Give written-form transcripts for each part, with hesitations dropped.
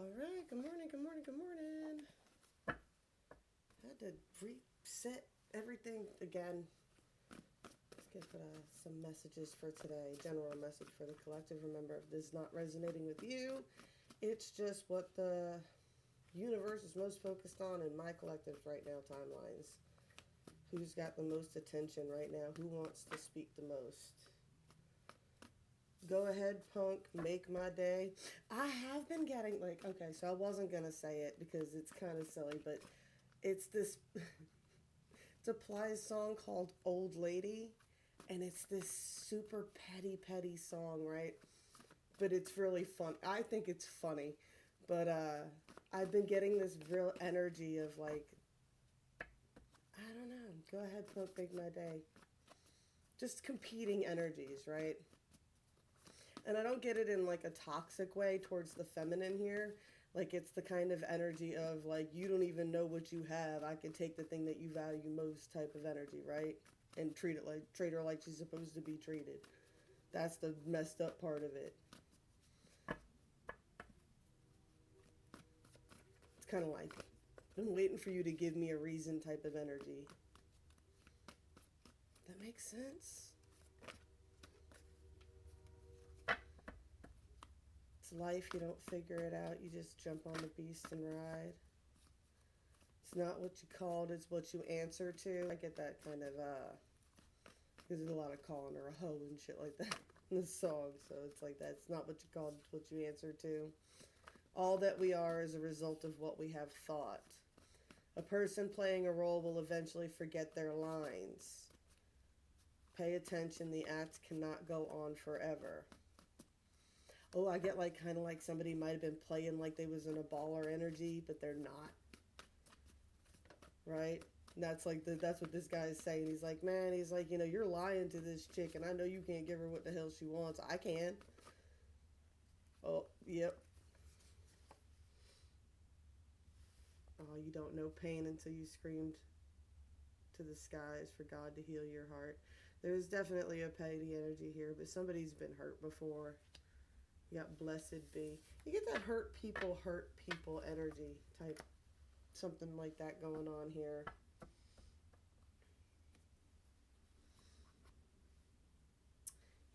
All right, good morning, good morning, good morning. I had to reset everything again. Let's get some messages for today. General message for the collective. Remember, if this is not resonating with you, it's just what the universe is most focused on in my collective right now timelines. Who's got the most attention right now? Who wants to speak the most? Go ahead, punk, make my day. I have been getting okay, so I wasn't gonna say it because it's kind of silly, but it's this it's a Plies song called Old Lady, and it's this super petty song, right? But it's really fun. I think it's funny, but I've been getting this real energy of I don't know. Go ahead, punk, make my day. Just competing energies, right? And I don't get it in like a toxic way towards the feminine here. Like it's the kind of energy of like you don't even know what you have. I can take the thing that you value most type of energy, right? And treat her like she's supposed to be treated. That's the messed up part of it. It's kind of like I'm waiting for you to give me a reason type of energy. That makes sense. It's life, you don't figure it out. You just jump on the beast and ride. It's not what you called, it's what you answer to. I get that kind of, because there's a lot of calling her a hoe and shit like that in the song. So it's like that. It's not what you called, it's what you answer to. All that we are is a result of what we have thought. A person playing a role will eventually forget their lines. Pay attention, the act cannot go on forever. Oh, I get like kind of like somebody might have been playing like they was in a baller energy, but they're not. Right? And that's what this guy is saying. He's like, man, he's like, you're lying to this chick, and I know you can't give her what the hell she wants. I can. Oh, yep. Oh, you don't know pain until you screamed to the skies for God to heal your heart. There's definitely a petty energy here, but somebody's been hurt before. You got blessed be. You get that hurt people energy type, something like that going on here.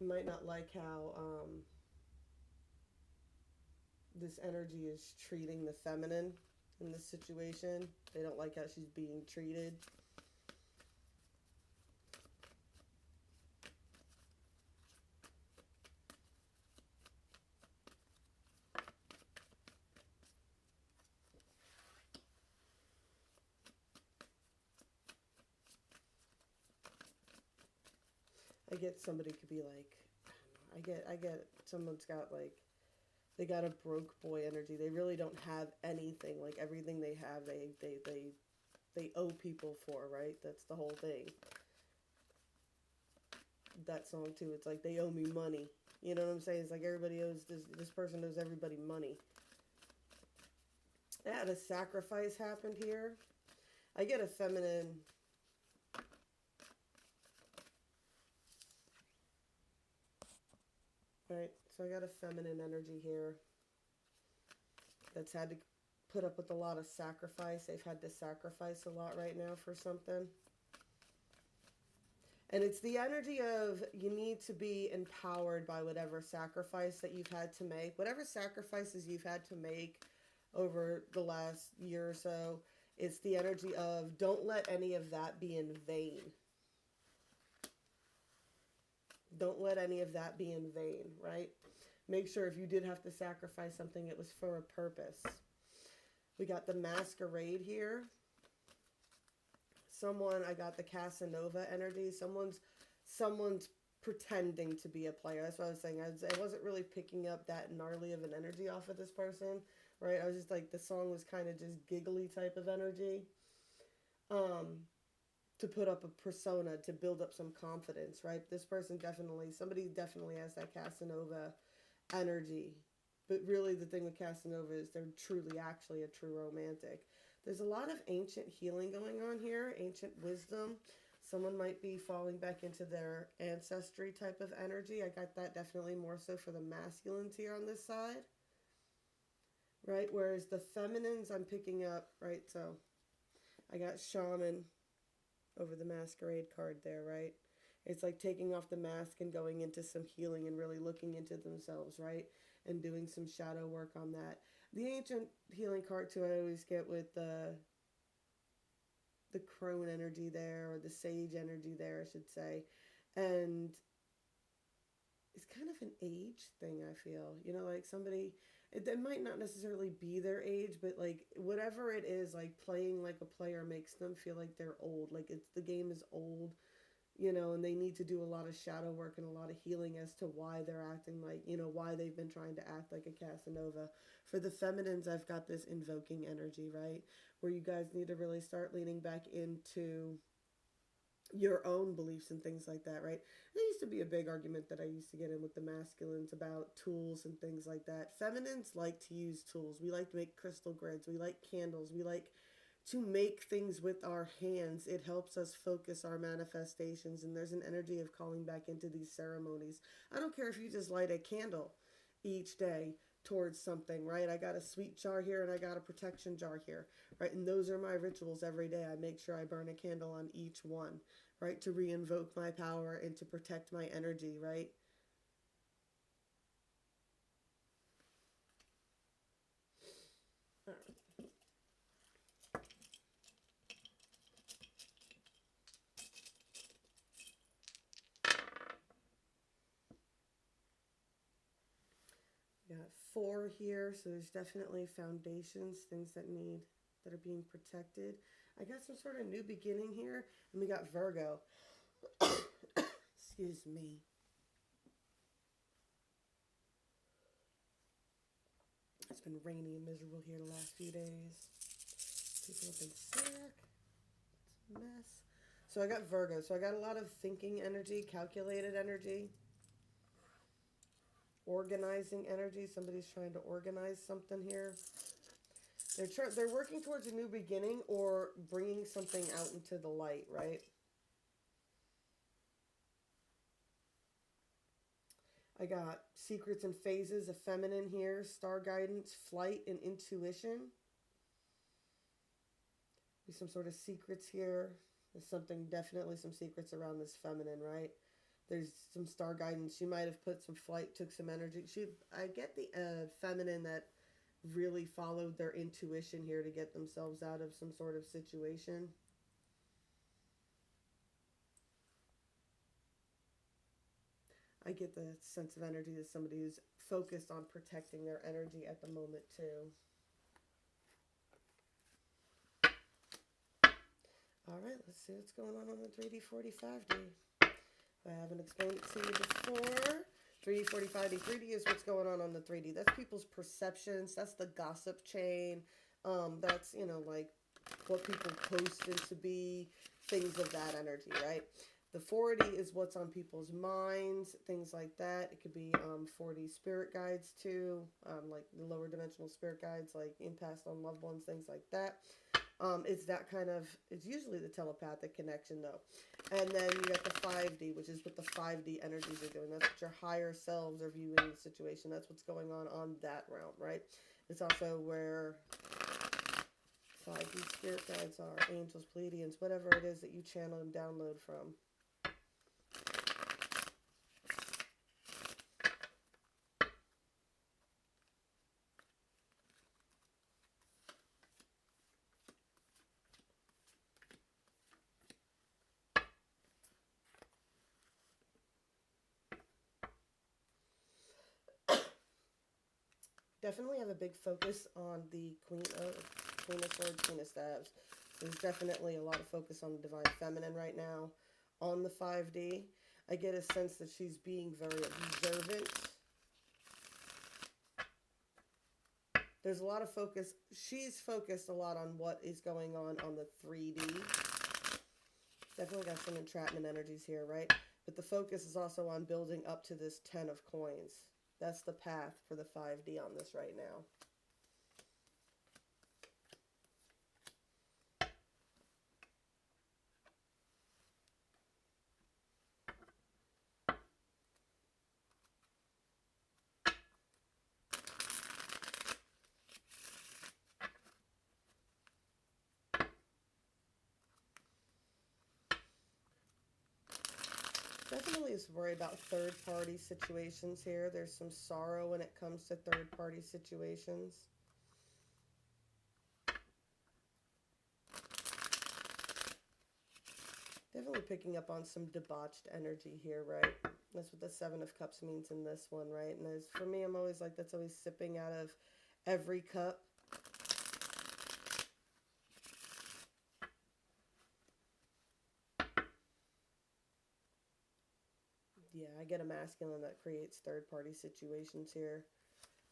You might not like how this energy is treating the feminine in this situation. They don't like how she's being treated. I get somebody could be like, I get someone's got like they got a broke boy energy. They really don't have anything. Like everything they have, they owe people for, right? That's the whole thing. That song too. It's like they owe me money. You know what I'm saying? It's like everybody owes this person owes everybody money. Yeah, a sacrifice happened here. I get a feminine. Right, so I got a feminine energy here that's had to put up with a lot of sacrifice. They've had to sacrifice a lot right now for something. And it's the energy of you need to be empowered by whatever sacrifice that you've had to make, whatever sacrifices you've had to make over the last year or so. It's the energy of don't let any of that be in vain. Don't let any of that be in vain, right? Make sure if you did have to sacrifice something, it was for a purpose. We got the masquerade here. I got the Casanova energy. Someone's pretending to be a player. That's what I was saying. I wasn't really picking up that gnarly of an energy off of this person, right? I was just like, the song was kind of just giggly type of energy. To put up a persona, to build up some confidence, right? Somebody definitely has that Casanova energy. But really the thing with Casanova is they're truly actually a true romantic. There's a lot of ancient healing going on here, ancient wisdom. Someone might be falling back into their ancestry type of energy. I got that definitely more so for the masculines here on this side. right? Whereas the feminines I'm picking up, right? So I got shaman over the masquerade card there, right? It's like taking off the mask and going into some healing and really looking into themselves, right? And doing some shadow work on that. The ancient healing card too, I always get with the crone energy there, or the sage energy there, I should say. And it's kind of an age thing, I feel. You know, like somebody, it might not necessarily be their age, but like whatever it is, like playing like a player makes them feel like they're old. Like it's the game is old, you know, and they need to do a lot of shadow work and a lot of healing as to why they're acting like, you know, why they've been trying to act like a Casanova. For the feminines, I've got this invoking energy, right? Where you guys need to really start leaning back into your own beliefs and things like that, right? There used to be a big argument that I used to get in with the masculines about tools and things like that. Feminines like to use tools. We like to make crystal grids. We like candles. We like to make things with our hands. It helps us focus our manifestations, and there's an energy of calling back into these ceremonies. I don't care if you just light a candle each day towards something, right? I got a sweet jar here and I got a protection jar here, right? And those are my rituals every day. I make sure I burn a candle on each one, right? To re-invoke my power and to protect my energy, right? Got four here, so there's definitely foundations, things that are being protected. I got some sort of new beginning here, and we got Virgo. Excuse me. It's been rainy and miserable here the last few days. People have been sick. It's a mess. So I got Virgo. So I got a lot of thinking energy, calculated energy, organizing energy. Somebody's trying to organize something here. They're working towards a new beginning or bringing something out into the light, right? I got secrets and phases of feminine here, star guidance, flight, and intuition. There's some sort of secrets here. There's definitely some secrets around this feminine, right? There's some star guidance. She might have put some flight, took some energy. I get the feminine that really followed their intuition here to get themselves out of some sort of situation. I get the sense of energy as somebody who's focused on protecting their energy at the moment too. All right, let's see what's going on the 3D 45D. I haven't explained it to you before. 3D 45D. 3D is what's going on the 3D. That's people's perceptions. That's the gossip chain. That's, you know, like what people post into be, things of that energy, right? The 4D is what's on people's minds, things like that. It could be 4D spirit guides too, like the lower dimensional spirit guides, like impasse on loved ones, things like that. It's that kind of, it's usually the telepathic connection though. And then you got the 5D, which is what the 5D energies are doing. That's what your higher selves are viewing the situation. That's what's going on that realm, right? It's also where 5D spirit guides are, angels, Pleiadians, whatever it is that you channel and download from. Definitely have a big focus on the Queen of Swords, Queen of Staves. There's definitely a lot of focus on the Divine Feminine right now. On the 5D, I get a sense that she's being very observant. There's a lot of focus. She's focused a lot on what is going on the 3D. Definitely got some entrapment energies here, right? But the focus is also on building up to this 10 of coins. That's the path for the 5D on this right now. Definitely is worry about third-party situations here. There's some sorrow when it comes to third-party situations. Definitely picking up on some debauched energy here, right? That's what the Seven of Cups means in this one, right? And as for me, I'm always like, that's always sipping out of every cup. Yeah, I get a masculine that creates third-party situations here,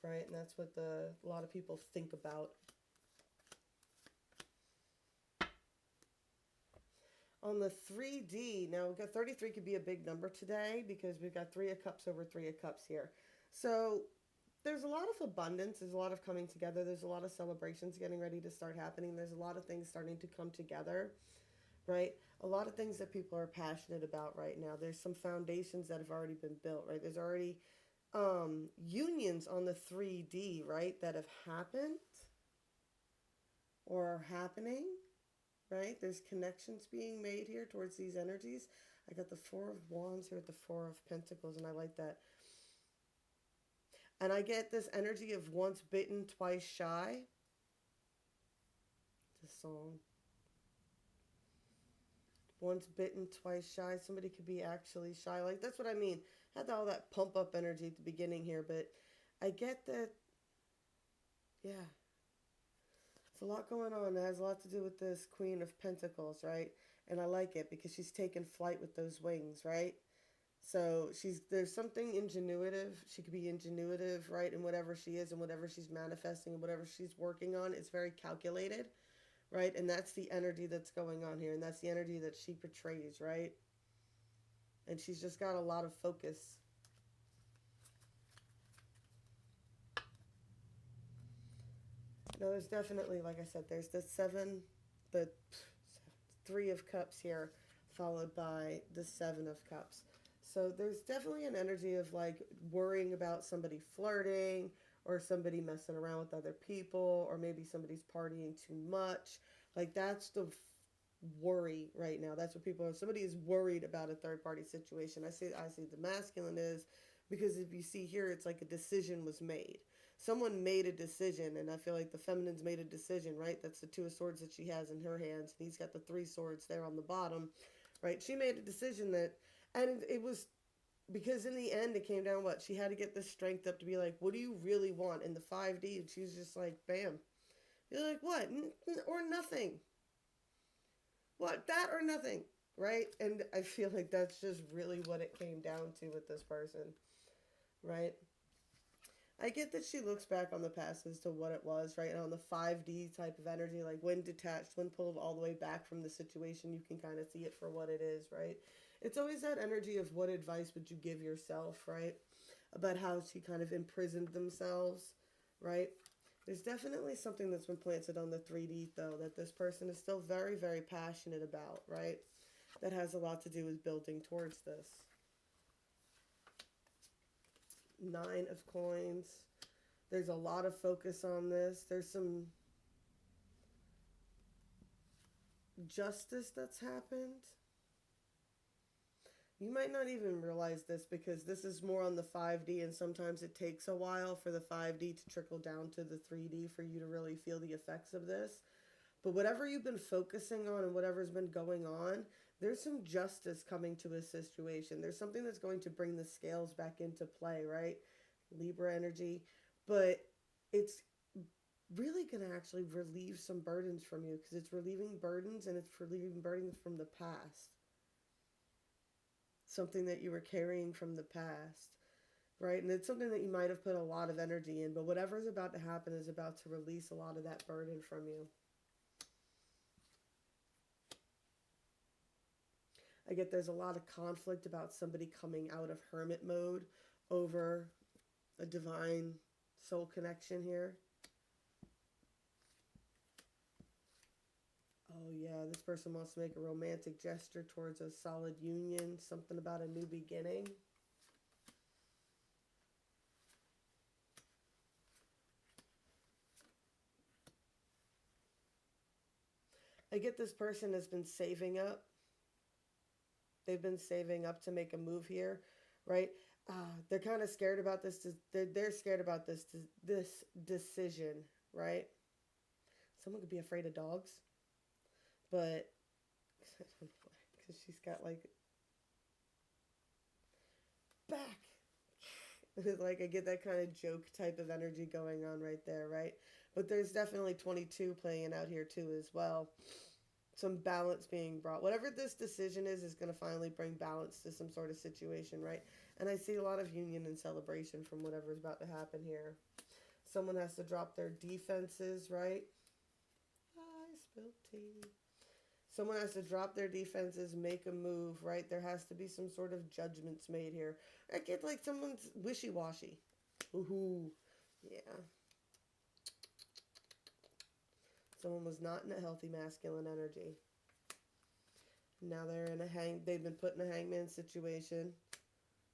right? And that's what a lot of people think about. On the 3D, now we've got 33 could be a big number today because we've got 3 of Cups over 3 of Cups here. So there's a lot of abundance. There's a lot of coming together. There's a lot of celebrations getting ready to start happening. There's a lot of things starting to come together, right? A lot of things that people are passionate about right now. There's some foundations that have already been built, right? There's already unions on the 3D, right, that have happened or are happening, right? There's connections being made here towards these energies. I got the Four of Wands here with the Four of Pentacles, and I like that. And I get this energy of once bitten, twice shy. The song. Once bitten, twice shy. Somebody could be actually shy. Like, that's what I mean. I had all that pump up energy at the beginning here, but I get that, yeah. It's a lot going on. It has a lot to do with this Queen of Pentacles, right? And I like it because she's taken flight with those wings, right? So there's something ingenuitive. She could be ingenuitive, right? In whatever she is and whatever she's manifesting and whatever she's working on. It's very calculated, right? And that's the energy that's going on here. And that's the energy that she portrays, right? And she's just got a lot of focus. No, there's definitely, like I said, there's the 3 of Cups here, followed by the 7 of Cups. So there's definitely an energy of like worrying about somebody flirting or somebody messing around with other people or maybe somebody's partying too much. Like that's the worry right now. That's what people are. Somebody is worried about a third party situation. I see the masculine is because if you see here, it's like a decision was made. Someone made a decision, and I feel like the feminine's made a decision, right? That's the 2 of Swords that she has in her hands, and he's got the 3 swords there on the bottom, right? She made a decision that, and it was because in the end it came down what she had to get the strength up to be like, what do you really want in the 5D? And she was just like, bam. You're like, what? Or nothing. What? That or nothing, right? And I feel like that's just really what it came down to with this person, right? I get that she looks back on the past as to what it was, right? And on the 5D type of energy, like when detached, when pulled all the way back from the situation, you can kind of see it for what it is, right? It's always that energy of what advice would you give yourself, right? About how she kind of imprisoned themselves, right? There's definitely something that's been planted on the 3D, though, that this person is still very, very passionate about, right? That has a lot to do with building towards this. 9 of Coins. There's a lot of focus on this. There's some justice that's happened. You might not even realize this because this is more on the 5D, and sometimes it takes a while for the 5D to trickle down to the 3D for you to really feel the effects of this. But whatever you've been focusing on and whatever's been going on, there's some justice coming to a situation. There's something that's going to bring the scales back into play, right? Libra energy. But it's really going to actually relieve some burdens from you because it's relieving burdens and it's relieving burdens from the past. Something that you were carrying from the past, right? And it's something that you might have put a lot of energy in, but whatever's about to happen is about to release a lot of that burden from you. I get there's a lot of conflict about somebody coming out of hermit mode over a divine soul connection here. Oh yeah, this person wants to make a romantic gesture towards a solid union, something about a new beginning. I get this person has been saving up They've been saving up to make a move here, right? They're kind of scared about this. They're scared about this decision, right? Someone could be afraid of dogs, but because she's got like back. Like I get that kind of joke type of energy going on right there, right? But there's definitely 22 playing out here too as well. Some balance being brought. Whatever this decision is going to finally bring balance to some sort of situation, right? And I see a lot of union and celebration from whatever's about to happen here. Someone has to drop their defenses, right? I spilled tea. Someone has to drop their defenses, make a move, right? There has to be some sort of judgments made here. I get like someone's wishy-washy. Ooh, yeah. Someone was not in a healthy masculine energy. Now they're in they've been put in a hangman situation.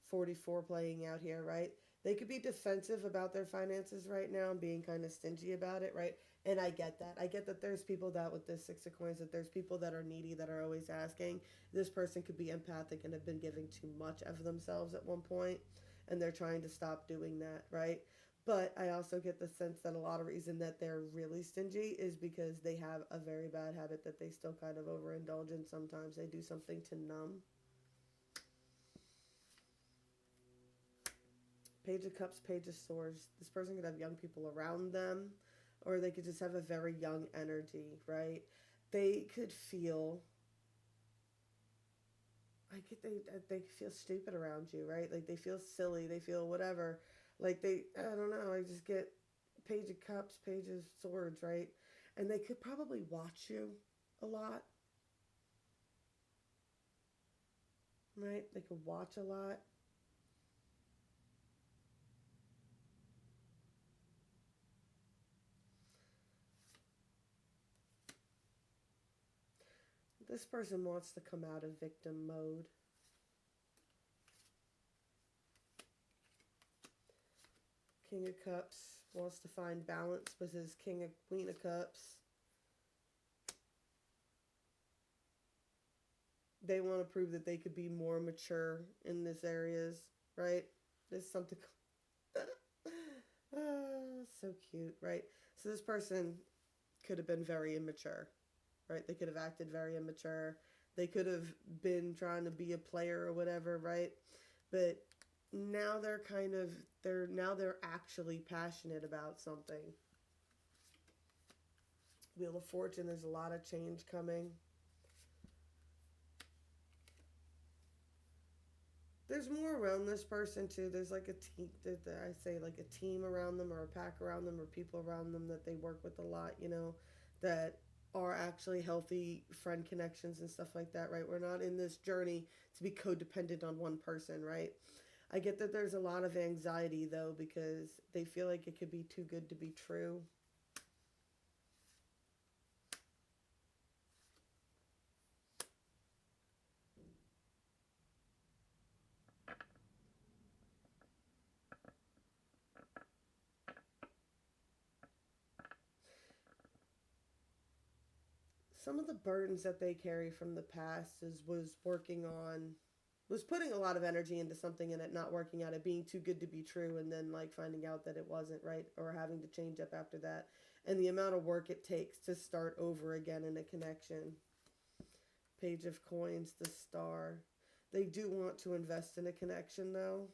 44 playing out here, right? They could be defensive about their finances right now and being kind of stingy about it, right? And I get that. I get that there's people that with this Six of Coins, that there's people that are needy that are always asking. This person could be empathic and have been giving too much of themselves at one point, and they're trying to stop doing that, right? But I also get the sense that a lot of reason that they're really stingy is because they have a very bad habit that they still kind of overindulge in sometimes. They do something to numb. Page of Cups, Page of Swords. This person could have young people around them, or they could just have a very young energy, right? They could feel like they feel stupid around you, right? Like they feel silly, they feel whatever. Like I don't know. I just get Page of Cups, Page of Swords, right? And they could probably watch you a lot, right? They could watch a lot. This person wants to come out of victim mode. King of Cups wants to find balance with his Queen of Cups. They want to prove that they could be more mature in this areas, right? There's something so cute, right? So this person could have been very immature, right? They could have acted very immature. They could have been trying to be a player or whatever, right? But now they're actually passionate about something. Wheel of Fortune, there's a lot of change coming. There's more around this person too. There's like a team that I say like a team around them or a pack around them or people around them that they work with a lot, that are actually healthy friend connections and stuff like that, right? We're not in this journey to be codependent on one person, right? I get that there's a lot of anxiety though because they feel like it could be too good to be true. Some of the burdens that they carry from the past was putting a lot of energy into something and it not working out, it being too good to be true, and then like finding out that it wasn't, right, or having to change up after that, and the amount of work it takes to start over again in a connection. Page of Coins, the Star. They do want to invest in a connection though,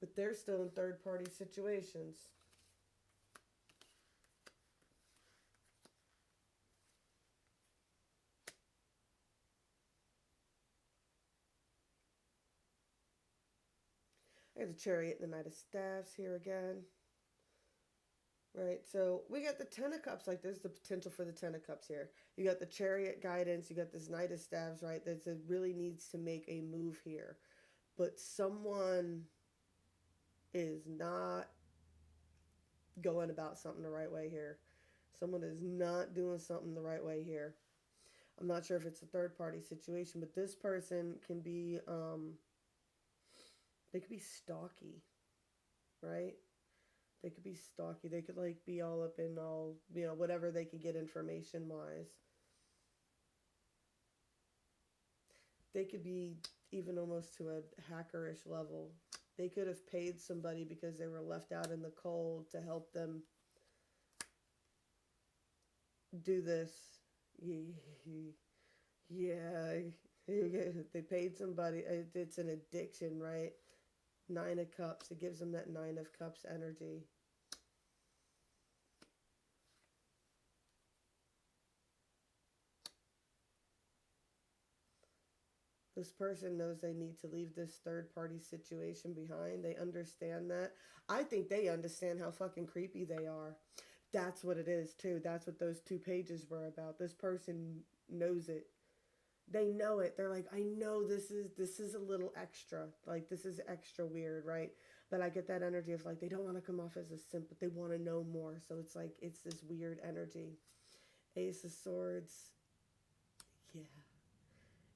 but they're still in third party situations. I have the Chariot and the Knight of Staffs here again. Right, so we got the Ten of Cups. Like, there's the potential for the Ten of Cups here. You got the Chariot guidance. You got this Knight of Staves, right? That really needs to make a move here. But someone is not going about something the right way here. Someone is not doing something the right way here. I'm not sure if it's a third party situation, but this person can be, they could be stalky, right? They could be stalky. They could like be all up in all, whatever they could get information wise. They could be even almost to a hackerish level. They could have paid somebody because they were left out in the cold to help them do this. Yeah, they paid somebody. It's an addiction, right? Nine of Cups. It gives them that Nine of Cups energy. This person knows they need to leave this third party situation behind. They understand that. I think they understand how fucking creepy they are. That's what it is, too. That's what those 2 pages were about. This person knows it. They know it. They're like, I know this is a little extra. Like, this is extra weird, right? But I get that energy of like they don't want to come off as a simp, but they want to know more. So it's like it's this weird energy. Ace of Swords. Yeah.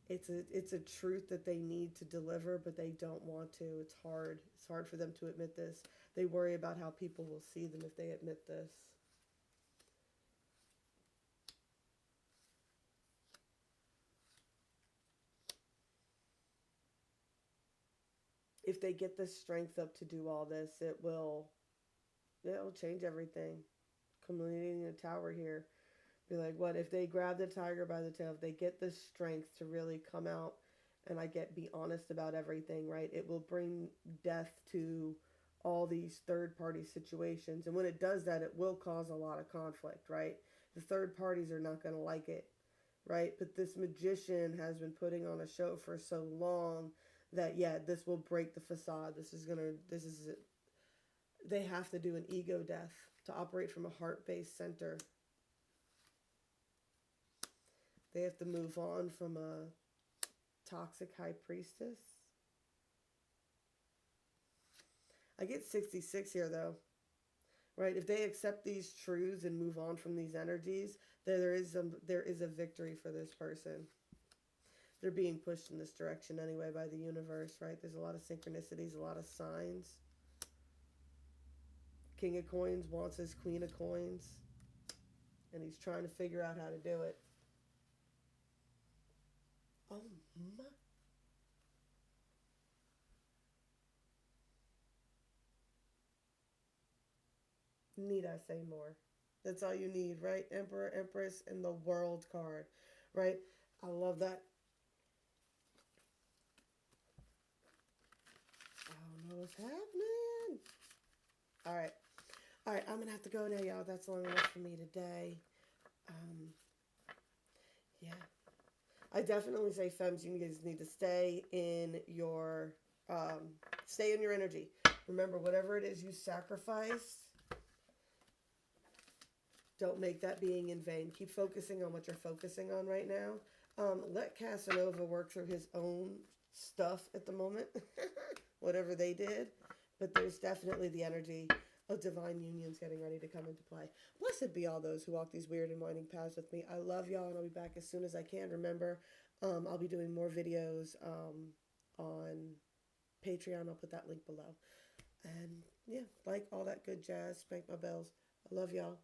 It's a truth that they need to deliver, but they don't want to. It's hard. It's hard for them to admit this. They worry about how people will see them if they admit this. If they get the strength up to do all this, it'll change everything. Completing a tower here. Be like, what if they grab the tiger by the tail? If they get the strength to really come out and be honest about everything, right? It will bring death to all these third party situations. And when it does that, it will cause a lot of conflict, right? The third parties are not going to like it, right? But this magician has been putting on a show for so long that, yeah, this will break the facade. They have to do an ego death to operate from a heart based center. They have to move on from a toxic high priestess. I get 66 here though, right? If they accept these truths and move on from these energies, there is a victory for this person. They're being pushed in this direction anyway by the universe, right? There's a lot of synchronicities, a lot of signs. King of Coins wants his Queen of Coins, and he's trying to figure out how to do it. Oh my. Need I say more? That's all you need, right? Emperor, Empress, and the World card, right? I love that. I don't know what's happening. All right. All right, I'm going to have to go now, y'all. That's long enough for me today. Yeah. I definitely say, femmes, you guys need to stay in your energy. Remember, whatever it is you sacrifice, don't make that being in vain. Keep focusing on what you're focusing on right now. Let Casanova work through his own stuff at the moment, whatever they did. But there's definitely the energy of divine unions getting ready to come into play. Blessed be all those who walk these weird and winding paths with me. I love y'all, and I'll be back as soon as I can. Remember, I'll be doing more videos on Patreon. I'll put that link below. And yeah, like all that good jazz, spank my bells. I love y'all.